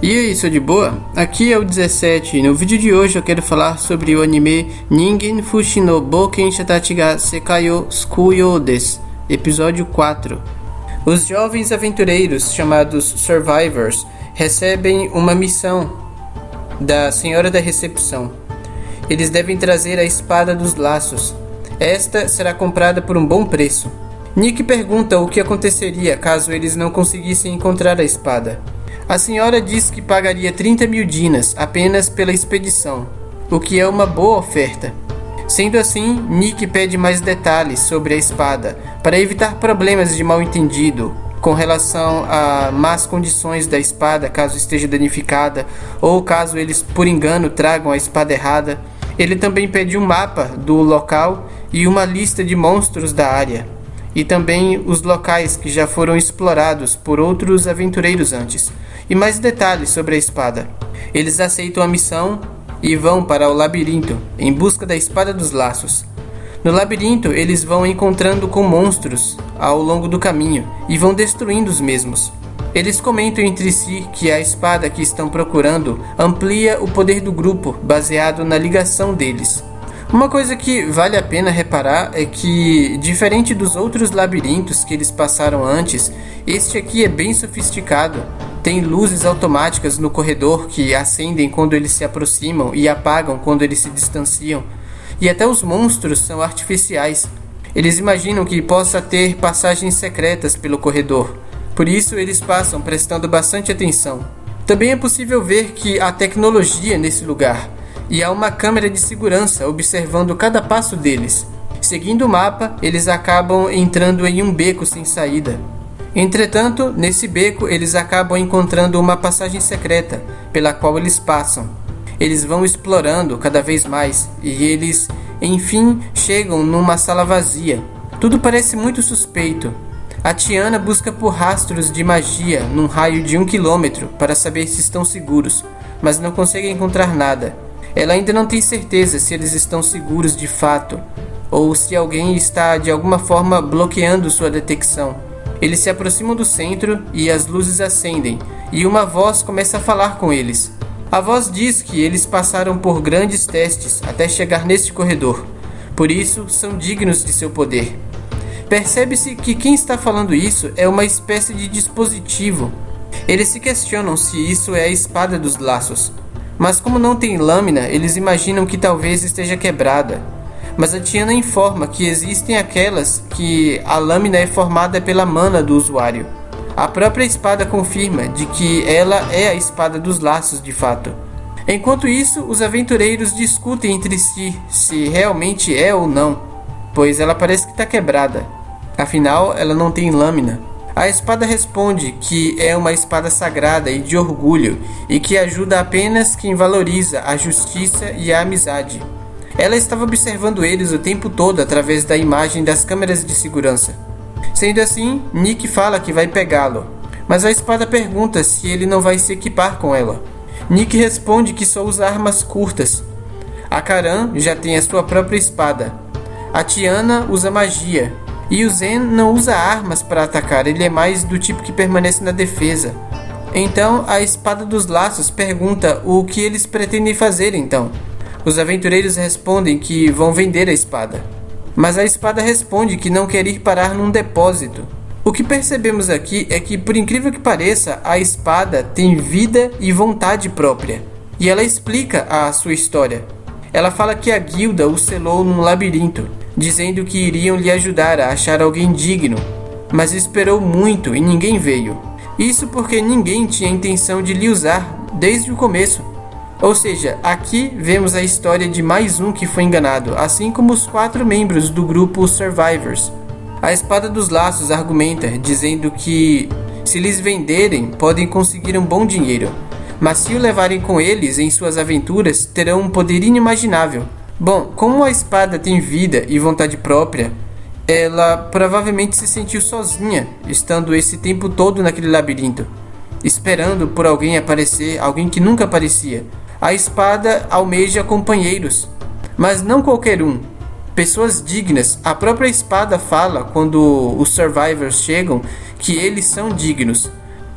E aí, sou de boa? Aqui é o 17 e no vídeo de hoje eu quero falar sobre o anime Ningen Fushi no Boken Shatachi ga Sekai o Tsukuyo desu, episódio 4. Os jovens aventureiros, chamados Survivors, recebem uma missão da Senhora da Recepção. Eles devem trazer a Espada dos Laços. Esta será comprada por um bom preço. Nick pergunta o que aconteceria caso eles não conseguissem encontrar a espada. A senhora diz que pagaria 30 mil dinas apenas pela expedição, o que é uma boa oferta. Sendo assim, Nick pede mais detalhes sobre a espada para evitar problemas de mal-entendido com relação a más condições da espada caso esteja danificada ou caso eles por engano tragam a espada errada. Ele também pede um mapa do local e uma lista de monstros da área, e também os locais que já foram explorados por outros aventureiros antes, e mais detalhes sobre a espada. Eles aceitam a missão e vão para o labirinto em busca da Espada dos Laços. No labirinto, eles vão encontrando com monstros ao longo do caminho e vão destruindo os mesmos. Eles comentam entre si que a espada que estão procurando amplia o poder do grupo baseado na ligação deles. Uma coisa que vale a pena reparar é que, diferente dos outros labirintos que eles passaram antes, este aqui é bem sofisticado. Tem luzes automáticas no corredor que acendem quando eles se aproximam e apagam quando eles se distanciam. E até os monstros são artificiais. Eles imaginam que possa ter passagens secretas pelo corredor. Por isso eles passam prestando bastante atenção. Também é possível ver que há tecnologia nesse lugar. E há uma câmera de segurança observando cada passo deles. Seguindo o mapa, eles acabam entrando em um beco sem saída. Entretanto, nesse beco, eles acabam encontrando uma passagem secreta, pela qual eles passam. Eles vão explorando cada vez mais, e eles, enfim, chegam numa sala vazia. Tudo parece muito suspeito. A Tiana busca por rastros de magia num raio de 1 km para saber se estão seguros, mas não consegue encontrar nada. Ela ainda não tem certeza se eles estão seguros de fato, ou se alguém está de alguma forma bloqueando sua detecção. Eles se aproximam do centro e as luzes acendem, e uma voz começa a falar com eles. A voz diz que eles passaram por grandes testes até chegar neste corredor, por isso são dignos de seu poder. Percebe-se que quem está falando isso é uma espécie de dispositivo. Eles se questionam se isso é a Espada dos Laços. Mas como não tem lâmina, eles imaginam que talvez esteja quebrada. Mas a Tiana informa que existem aquelas que a lâmina é formada pela mana do usuário. A própria espada confirma de que ela é a Espada dos Laços de fato. Enquanto isso, os aventureiros discutem entre si se realmente é ou não, pois ela parece que está quebrada. Afinal, ela não tem lâmina. A espada responde que é uma espada sagrada e de orgulho e que ajuda apenas quem valoriza a justiça e a amizade. Ela estava observando eles o tempo todo através da imagem das câmeras de segurança. Sendo assim, Nick fala que vai pegá-lo, mas a espada pergunta se ele não vai se equipar com ela. Nick responde que só usa armas curtas. A Karan já tem a sua própria espada. A Tiana usa magia. E o Zen não usa armas para atacar, ele é mais do tipo que permanece na defesa. Então a Espada dos Laços pergunta o que eles pretendem fazer então. Os aventureiros respondem que vão vender a espada. Mas a espada responde que não quer ir parar num depósito. O que percebemos aqui é que, por incrível que pareça, a espada tem vida e vontade própria. E ela explica a sua história. Ela fala que a guilda o selou num labirinto, dizendo que iriam lhe ajudar a achar alguém digno, mas esperou muito e ninguém veio. Isso porque ninguém tinha intenção de lhe usar desde o começo. Ou seja, aqui vemos a história de mais um que foi enganado, assim como os 4 membros do grupo Survivors. A Espada dos Laços argumenta, dizendo que se lhes venderem, podem conseguir um bom dinheiro, mas se o levarem com eles em suas aventuras, terão um poder inimaginável. Bom, como a espada tem vida e vontade própria, ela provavelmente se sentiu sozinha, estando esse tempo todo naquele labirinto, esperando por alguém aparecer, alguém que nunca aparecia. A espada almeja companheiros, mas não qualquer um. Pessoas dignas. A própria espada fala, quando os Survivors chegam, que eles são dignos.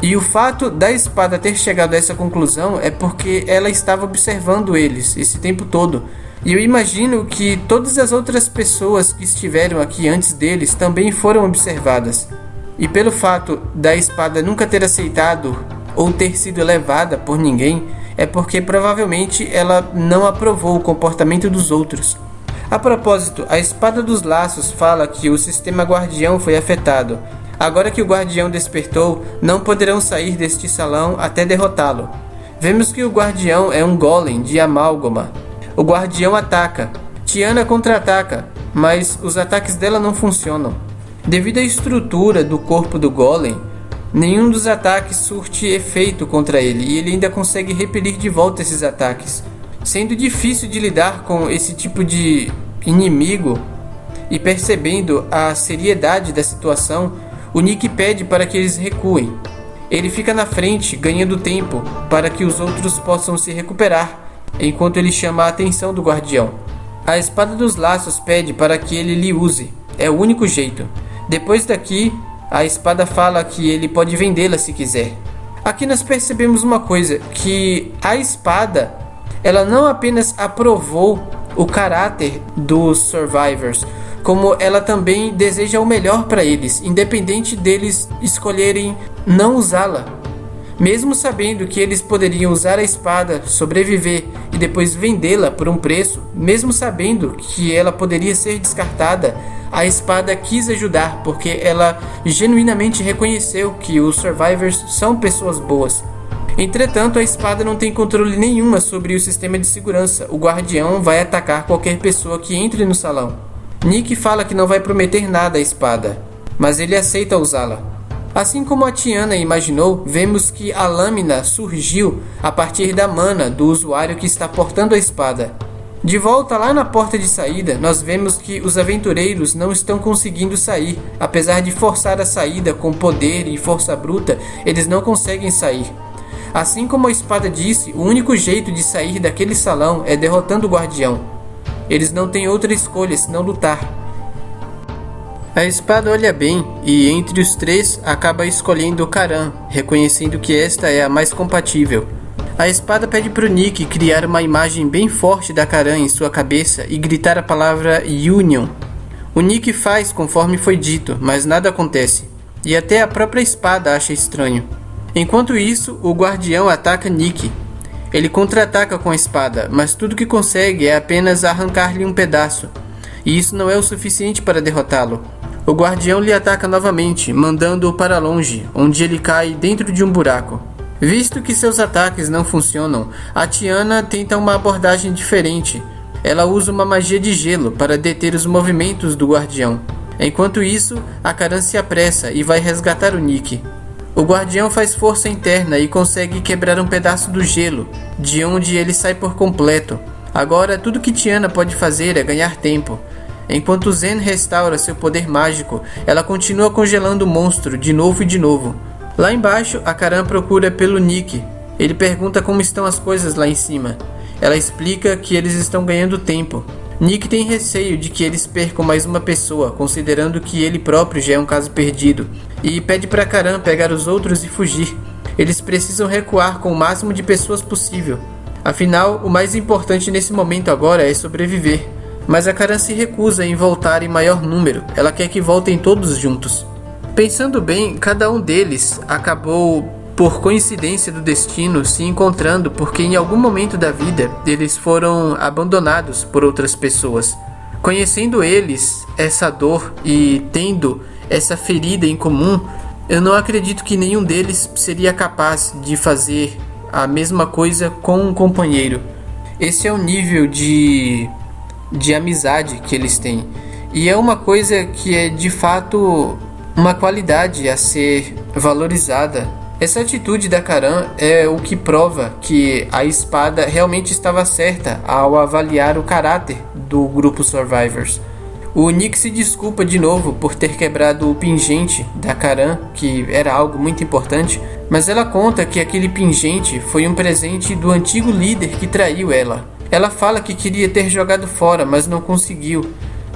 E o fato da espada ter chegado a essa conclusão é porque ela estava observando eles esse tempo todo. E eu imagino que todas as outras pessoas que estiveram aqui antes deles também foram observadas. E pelo fato da espada nunca ter aceitado ou ter sido levada por ninguém, é porque provavelmente ela não aprovou o comportamento dos outros. A propósito, a espada dos laços fala que o sistema guardião foi afetado. Agora que o guardião despertou, não poderão sair deste salão até derrotá-lo. Vemos que o guardião é um golem de amálgama. O guardião ataca. Tiana contra-ataca, mas os ataques dela não funcionam. Devido à estrutura do corpo do golem, nenhum dos ataques surte efeito contra ele e ele ainda consegue repelir de volta esses ataques. Sendo difícil de lidar com esse tipo de inimigo e percebendo a seriedade da situação, o Nick pede para que eles recuem. Ele fica na frente, ganhando tempo para que os outros possam se recuperar, enquanto ele chama a atenção do guardião. A espada dos laços pede para que ele lhe use. É o único jeito. Depois daqui, a espada fala que ele pode vendê-la se quiser. Aqui nós percebemos uma coisa, que a espada, ela não apenas aprovou o caráter dos Survivors, como ela também deseja o melhor para eles, independente deles escolherem não usá-la. Mesmo sabendo que eles poderiam usar a espada, sobreviver e depois vendê-la por um preço, mesmo sabendo que ela poderia ser descartada, a espada quis ajudar porque ela genuinamente reconheceu que os Survivors são pessoas boas. Entretanto, a espada não tem controle nenhuma sobre o sistema de segurança. O guardião vai atacar qualquer pessoa que entre no salão. Nick fala que não vai prometer nada à espada, mas ele aceita usá-la. Assim como a Tiana imaginou, vemos que a lâmina surgiu a partir da mana do usuário que está portando a espada. De volta lá na porta de saída, nós vemos que os aventureiros não estão conseguindo sair. Apesar de forçar a saída com poder e força bruta, eles não conseguem sair. Assim como a espada disse, o único jeito de sair daquele salão é derrotando o guardião. Eles não têm outra escolha senão lutar. A espada olha bem e entre os três acaba escolhendo Karan, reconhecendo que esta é a mais compatível. A espada pede para o Nick criar uma imagem bem forte da Karan em sua cabeça e gritar a palavra Union. O Nick faz conforme foi dito, mas nada acontece. E até a própria espada acha estranho. Enquanto isso, o guardião ataca Nick. Ele contra-ataca com a espada, mas tudo que consegue é apenas arrancar-lhe um pedaço. E isso não é o suficiente para derrotá-lo. O guardião lhe ataca novamente, mandando-o para longe, onde ele cai dentro de um buraco. Visto que seus ataques não funcionam, a Tiana tenta uma abordagem diferente. Ela usa uma magia de gelo para deter os movimentos do guardião. Enquanto isso, a Karan se apressa e vai resgatar o Nick. O guardião faz força interna e consegue quebrar um pedaço do gelo, de onde ele sai por completo. Agora, tudo que Tiana pode fazer é ganhar tempo. Enquanto Zen restaura seu poder mágico, ela continua congelando o monstro de novo e de novo. Lá embaixo, a Karan procura pelo Nick. Ele pergunta como estão as coisas lá em cima. Ela explica que eles estão ganhando tempo. Nick tem receio de que eles percam mais uma pessoa, considerando que ele próprio já é um caso perdido, e pede para Karan pegar os outros e fugir. Eles precisam recuar com o máximo de pessoas possível. Afinal, o mais importante nesse momento agora é sobreviver. Mas a Karan se recusa em voltar em maior número, ela quer que voltem todos juntos. Pensando bem, cada um deles acabou, por coincidência do destino, se encontrando porque em algum momento da vida eles foram abandonados por outras pessoas. Conhecendo eles, essa dor e tendo essa ferida em comum, eu não acredito que nenhum deles seria capaz de fazer a mesma coisa com um companheiro. Esse é o nível de amizade que eles têm. E é uma coisa que é de fato uma qualidade a ser valorizada. Essa atitude da Karan é o que prova que a espada realmente estava certa ao avaliar o caráter do grupo Survivors. O Nick se desculpa de novo por ter quebrado o pingente da Karan, que era algo muito importante, mas ela conta que aquele pingente foi um presente do antigo líder que traiu ela. Ela fala que queria ter jogado fora, mas não conseguiu.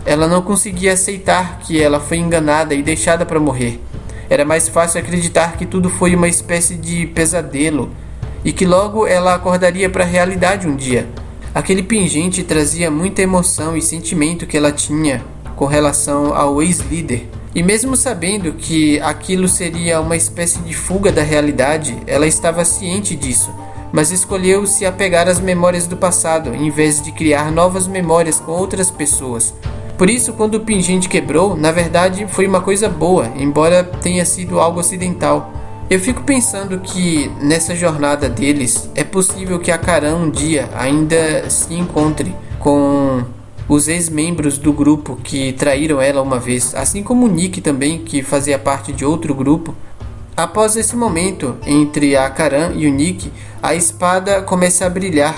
Ela não conseguia aceitar que ela foi enganada e deixada para morrer. Era mais fácil acreditar que tudo foi uma espécie de pesadelo e que logo ela acordaria para a realidade um dia. Aquele pingente trazia muita emoção e sentimento que ela tinha com relação ao ex-líder. E mesmo sabendo que aquilo seria uma espécie de fuga da realidade, ela estava ciente disso, mas escolheu se apegar às memórias do passado, em vez de criar novas memórias com outras pessoas. Por isso, quando o pingente quebrou, na verdade foi uma coisa boa, embora tenha sido algo acidental. Eu fico pensando que nessa jornada deles, é possível que a Karan um dia ainda se encontre com os ex-membros do grupo que traíram ela uma vez, assim como o Nick também, que fazia parte de outro grupo. Após esse momento entre a Karan e o Nick, a espada começa a brilhar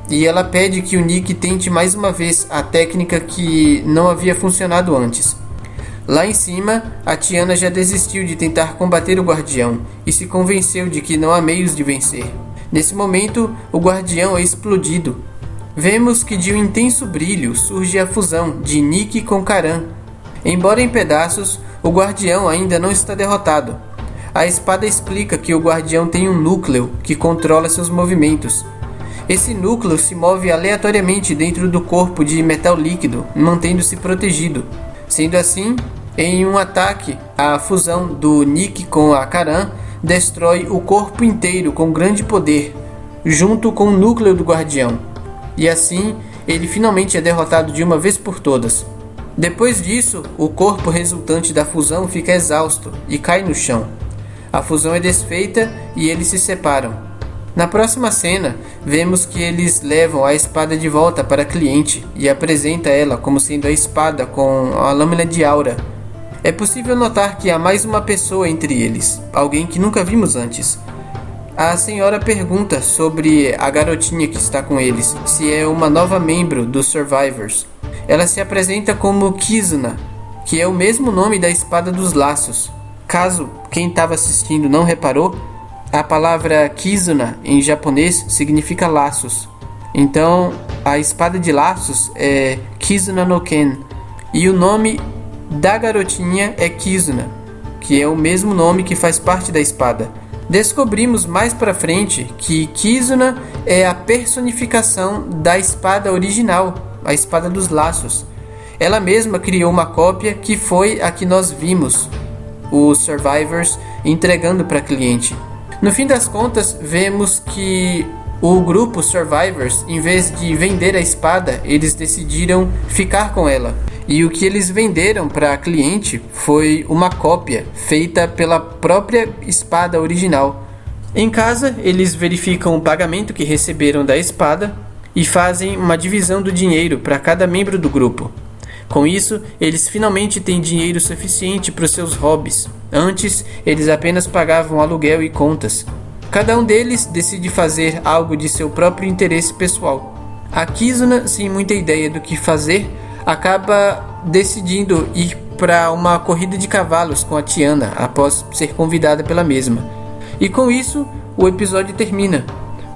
e ela pede que o Nick tente mais uma vez a técnica que não havia funcionado antes. Lá em cima, a Tiana já desistiu de tentar combater o guardião e se convenceu de que não há meios de vencer. Nesse momento, o guardião é explodido. Vemos que de um intenso brilho surge a fusão de Nick com Karan. Embora em pedaços, o guardião ainda não está derrotado. A espada explica que o guardião tem um núcleo que controla seus movimentos. Esse núcleo se move aleatoriamente dentro do corpo de metal líquido, mantendo-se protegido. Sendo assim, em um ataque, a fusão do Nick com a Karan destrói o corpo inteiro com grande poder, junto com o núcleo do guardião. E assim, ele finalmente é derrotado de uma vez por todas. Depois disso, o corpo resultante da fusão fica exausto e cai no chão. A fusão é desfeita e eles se separam. Na próxima cena, vemos que eles levam a espada de volta para a cliente e apresenta ela como sendo a espada com a lâmina de aura. É possível notar que há mais uma pessoa entre eles, alguém que nunca vimos antes. A senhora pergunta sobre a garotinha que está com eles, se é uma nova membro dos Survivors. Ela se apresenta como Kizuna, que é o mesmo nome da espada dos laços. Caso quem estava assistindo não reparou, a palavra Kizuna em japonês significa laços. Então, a espada de laços é Kizuna no Ken. E o nome da garotinha é Kizuna, que é o mesmo nome que faz parte da espada. Descobrimos mais pra frente que Kizuna é a personificação da espada original, a espada dos laços. Ela mesma criou uma cópia que foi a que nós vimos os Survivors entregando para cliente. No fim das contas, vemos que o grupo Survivors, em vez de vender a espada, eles decidiram ficar com ela. E o que eles venderam para a cliente foi uma cópia feita pela própria espada original. Em casa, eles verificam o pagamento que receberam da espada e fazem uma divisão do dinheiro para cada membro do grupo. Com isso, eles finalmente têm dinheiro suficiente para os seus hobbies. Antes, eles apenas pagavam aluguel e contas. Cada um deles decide fazer algo de seu próprio interesse pessoal. A Kizuna, sem muita ideia do que fazer, acaba decidindo ir para uma corrida de cavalos com a Tiana após ser convidada pela mesma. E com isso, o episódio termina,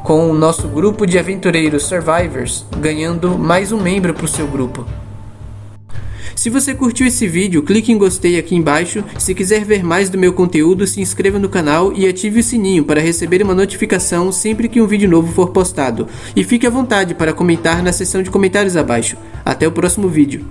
com o nosso grupo de aventureiros Survivors ganhando mais um membro para o seu grupo. Se você curtiu esse vídeo, clique em gostei aqui embaixo. Se quiser ver mais do meu conteúdo, se inscreva no canal e ative o sininho para receber uma notificação sempre que um vídeo novo for postado. E fique à vontade para comentar na seção de comentários abaixo. Até o próximo vídeo.